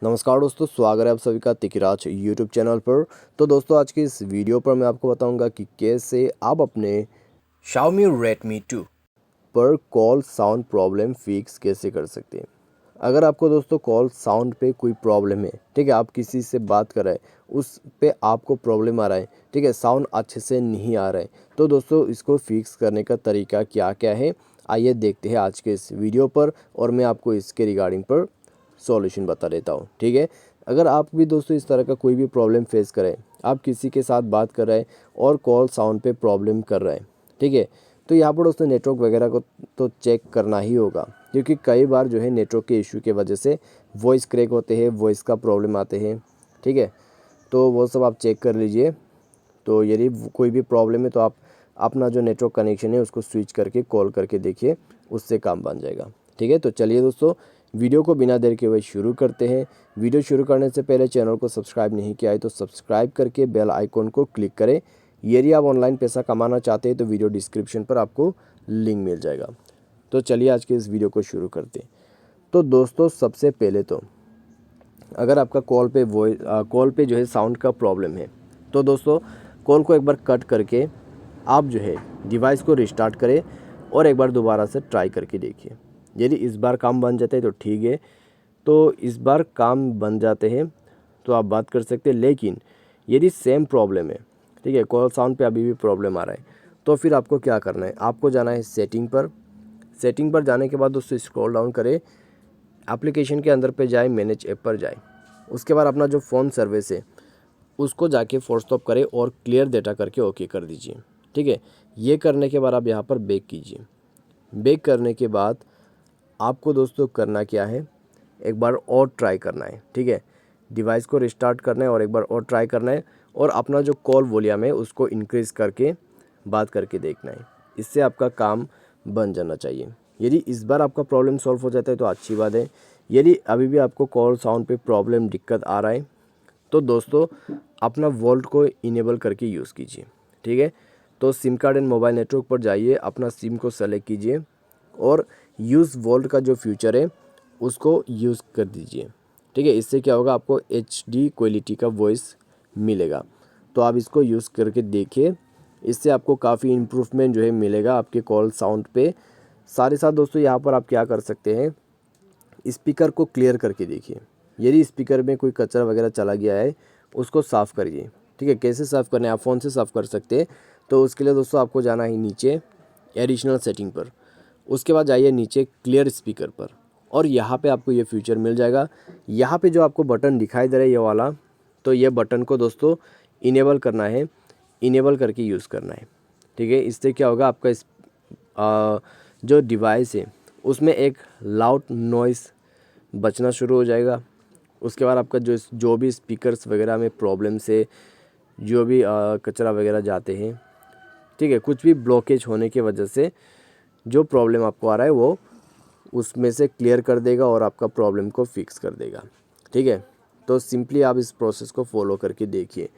नमस्कार दोस्तों, स्वागत है आप सभी का तिकराज यूट्यूब चैनल पर। तो दोस्तों, आज की इस वीडियो पर मैं आपको बताऊंगा कि कैसे आप अपने Xiaomi Redmi 2 पर कॉल साउंड प्रॉब्लम फिक्स कैसे कर सकते हैं। अगर आपको दोस्तों कॉल साउंड पे कोई प्रॉब्लम है, ठीक है, आप किसी से बात कर रहे हैं, उस पे आपको प्रॉब्लम आ रहा है, ठीक है, साउंड अच्छे से नहीं आ रहा है, तो दोस्तों इसको फिक्स करने का तरीका क्या क्या है, आइए देखते हैं आज के इस वीडियो पर और मैं आपको इसके रिगार्डिंग पर सॉल्यूशन बता देता हूँ। ठीक है, अगर आप भी दोस्तों इस तरह का कोई भी प्रॉब्लम फेस करें, आप किसी के साथ बात कर रहे हैं और कॉल साउंड पे प्रॉब्लम कर रहे हैं, ठीक है, तो यहाँ पर दोस्तों नेटवर्क वगैरह को तो चेक करना ही होगा, क्योंकि कई बार जो है नेटवर्क के इशू की वजह से वॉइस क्रैक होते हैं, वॉइस का प्रॉब्लम आते हैं, ठीक है, तो वो सब आप चेक कर लीजिए। तो यदि कोई भी प्रॉब्लम है तो आप अपना जो नेटवर्क कनेक्शन है उसको स्विच करके कॉल करके देखिए, उससे काम बन जाएगा। ठीक है, तो चलिए दोस्तों, वीडियो को बिना देर के हुए शुरू करते हैं। वीडियो शुरू करने से पहले चैनल को सब्सक्राइब नहीं किया है तो सब्सक्राइब करके बेल आइकॉन को क्लिक करें। यदि आप ऑनलाइन पैसा कमाना चाहते हैं तो वीडियो डिस्क्रिप्शन पर आपको लिंक मिल जाएगा। तो चलिए आज के इस वीडियो को शुरू करते हैं। तो दोस्तों, सबसे पहले तो अगर आपका कॉल पे जो है साउंड का प्रॉब्लम है, तो दोस्तों कॉल को एक बार कट करके आप जो है डिवाइस को रिस्टार्ट करें और एक बार दोबारा से ट्राई करके देखिए। यदि इस बार काम बन जाता है तो ठीक है, तो इस बार काम बन जाते हैं तो आप बात कर सकते हैं। लेकिन यदि सेम प्रॉब्लम है, ठीक है, कॉल साउंड पे अभी भी प्रॉब्लम आ रहा है, तो फिर आपको क्या करना है, आपको जाना है सेटिंग पर। सेटिंग पर जाने के बाद दोस्तों स्क्रॉल डाउन करें, एप्लीकेशन के अंदर पे जाए, मैनेज ऐप पर जाए, उसके बाद अपना जो फ़ोन सर्विस है उसको जाके फोर्स स्टॉप करें और क्लियर डेटा करके ओके कर दीजिए। ठीक है, ये करने के बाद आप यहाँ पर बैक कीजिए। बैक करने के बाद आपको दोस्तों करना क्या है, एक बार और ट्राई करना है। ठीक है, डिवाइस को रिस्टार्ट करना है और एक बार और ट्राई करना है और अपना जो कॉल वॉल्यूम है उसको इंक्रीज़ करके बात करके देखना है। इससे आपका काम बन जाना चाहिए। यदि इस बार आपका प्रॉब्लम सॉल्व हो जाता है तो अच्छी बात है। यदि अभी भी आपको कॉल साउंड पे प्रॉब्लम दिक्कत आ रहा है तो दोस्तों अपना वोल्ट को इनेबल करके यूज़ कीजिए। ठीक है, तो SIM card and mobile network पर जाइए, अपना सिम को सेलेक्ट कीजिए और यूज़ वोल्ट का जो फीचर है उसको यूज़ कर दीजिए। ठीक है, इससे क्या होगा, आपको HD क्वालिटी का वॉइस मिलेगा। तो आप इसको यूज़ करके देखिए, इससे आपको काफ़ी इम्प्रूवमेंट जो है मिलेगा आपके कॉल साउंड पे। साथ ही साथ दोस्तों यहाँ पर आप क्या कर सकते हैं, स्पीकर को क्लियर करके देखिए। यदि स्पीकर में कोई कचरा वगैरह चला गया है उसको साफ़ करिए। ठीक है, कैसे साफ़ करना है, आप फ़ोन से साफ़ कर सकते हैं। तो उसके लिए दोस्तों आपको जाना है नीचे एडिशनल सेटिंग पर, उसके बाद जाइए नीचे क्लियर स्पीकर पर और यहाँ पे आपको ये फीचर मिल जाएगा। यहाँ पे जो आपको बटन दिखाई दे रहा है ये वाला, तो ये बटन को दोस्तों इनेबल करना है, इनेबल करके यूज़ करना है। ठीक है, इससे क्या होगा, आपका जो डिवाइस है उसमें एक लाउड नॉइस बचना शुरू हो जाएगा। उसके बाद आपका जो भी स्पीकर्स वगैरह में प्रॉब्लम से जो भी कचरा वगैरह जाते हैं, ठीक है, कुछ भी ब्लॉकेज होने की वजह से जो प्रॉब्लम आपको आ रहा है वो उसमें से क्लियर कर देगा और आपका प्रॉब्लम को फिक्स कर देगा। ठीक है, तो सिंपली आप इस प्रोसेस को फॉलो करके देखिए।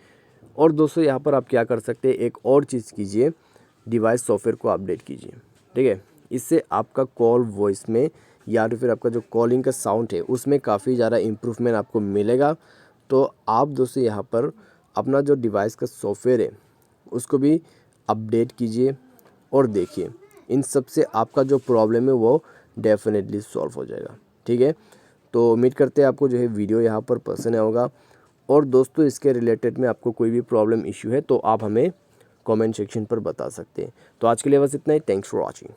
और दोस्तों यहाँ पर आप क्या कर सकते हैं, एक और चीज़ कीजिए, डिवाइस सॉफ्टवेयर को अपडेट कीजिए। ठीक है, इससे आपका कॉल वॉइस में या तो फिर आपका जो कॉलिंग का साउंड है उसमें काफ़ी ज़्यादा इम्प्रूवमेंट आपको मिलेगा। तो आप दोस्तों यहाँ पर अपना जो डिवाइस का सॉफ्टवेयर है उसको भी अपडेट कीजिए और देखिए, इन सब से आपका जो प्रॉब्लम है वो डेफिनेटली सॉल्व हो जाएगा। ठीक है, तो उम्मीद करते हैं आपको जो है वीडियो यहाँ पर पसंद आया होगा। और दोस्तों इसके रिलेटेड में आपको कोई भी प्रॉब्लम इशू है तो आप हमें कमेंट सेक्शन पर बता सकते हैं। तो आज के लिए बस इतना ही। Thanks for watching.